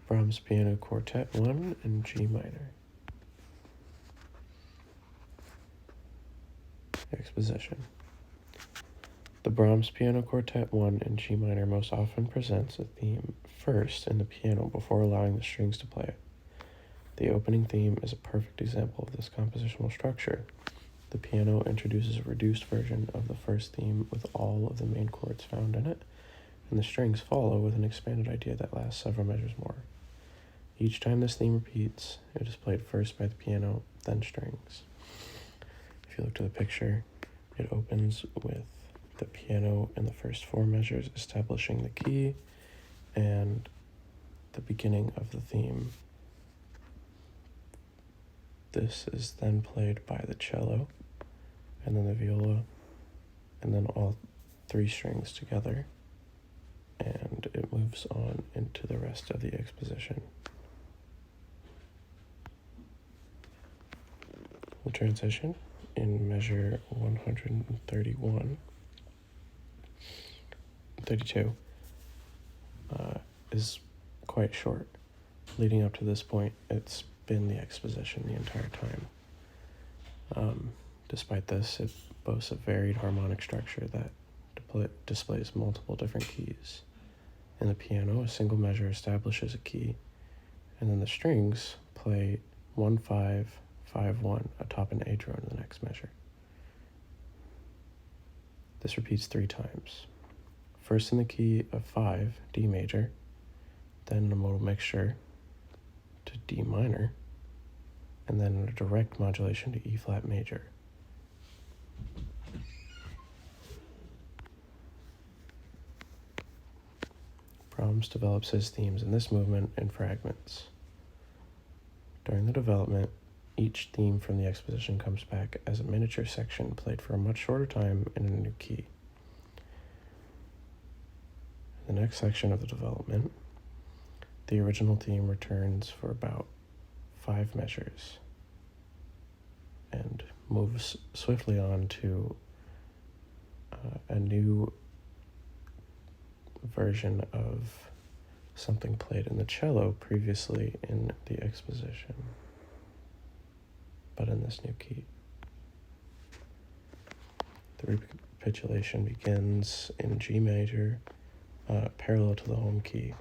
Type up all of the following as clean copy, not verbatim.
Brahms Piano Quartet 1 in G minor. Exposition. The Brahms Piano Quartet 1 in G minor most often presents a theme first in the piano before allowing the strings to play it. The opening theme is a perfect example of this compositional structure. The piano introduces a reduced version of the first theme with all of the main chords found in it, and the strings follow with an expanded idea that lasts several measures more. Each time this theme repeats, it is played first by the piano, then strings. If you look to the picture, it opens with the piano in the first four measures establishing the key and the beginning of the theme. This is then played by the cello, and then the viola, and then all three strings together, and it moves on into the rest of the exposition. We'll transition in measure 32 is quite short. Leading up to this point, it's been the exposition the entire time. Despite this, it boasts a varied harmonic structure that displays multiple different keys. In the piano, a single measure establishes a key, and then the strings play 1-5, 5-1 atop an A drone in the next measure. This repeats 3 times. First in the key of 5, D major, then in a modal mixture to D minor, and then a direct modulation to E flat major. Brahms develops his themes in this movement in fragments. During the development, each theme from the exposition comes back as a miniature section played for a much shorter time in a new key. In the next section of the development, the original theme returns for about 5 measures and moves swiftly on to a new version of something played in the cello previously in the exposition, but in this new key. The recapitulation begins in G major, parallel to the home key.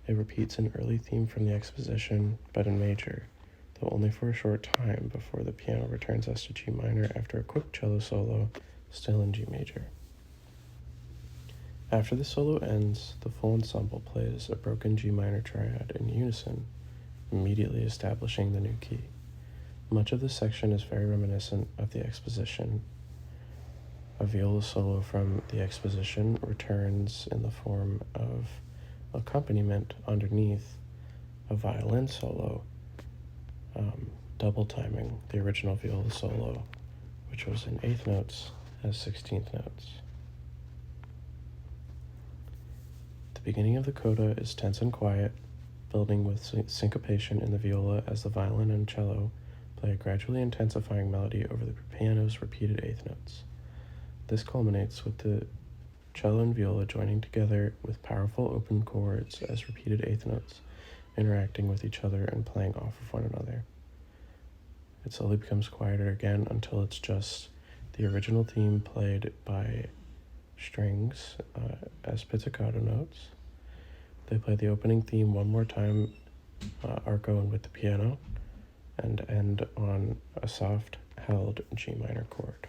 It repeats an early theme from the exposition, but in major, though only for a short time before the piano returns us to G minor after a quick cello solo, still in G major. After the solo ends, the full ensemble plays a broken G minor triad in unison, immediately establishing the new key. Much of this section is very reminiscent of the exposition. A viola solo from the exposition returns in the form of accompaniment underneath a violin solo, double timing the original viola solo, which was in 8th notes, as 16th notes. The beginning of the coda is tense and quiet, building with syncopation in the viola as the violin and cello play a gradually intensifying melody over the piano's repeated 8th notes. This culminates with the cello and viola joining together with powerful open chords as repeated 8th notes, interacting with each other and playing off of one another. It slowly becomes quieter again until it's just the original theme played by strings as pizzicato notes. They play the opening theme one more time, arco and with the piano, and end on a soft held G minor chord.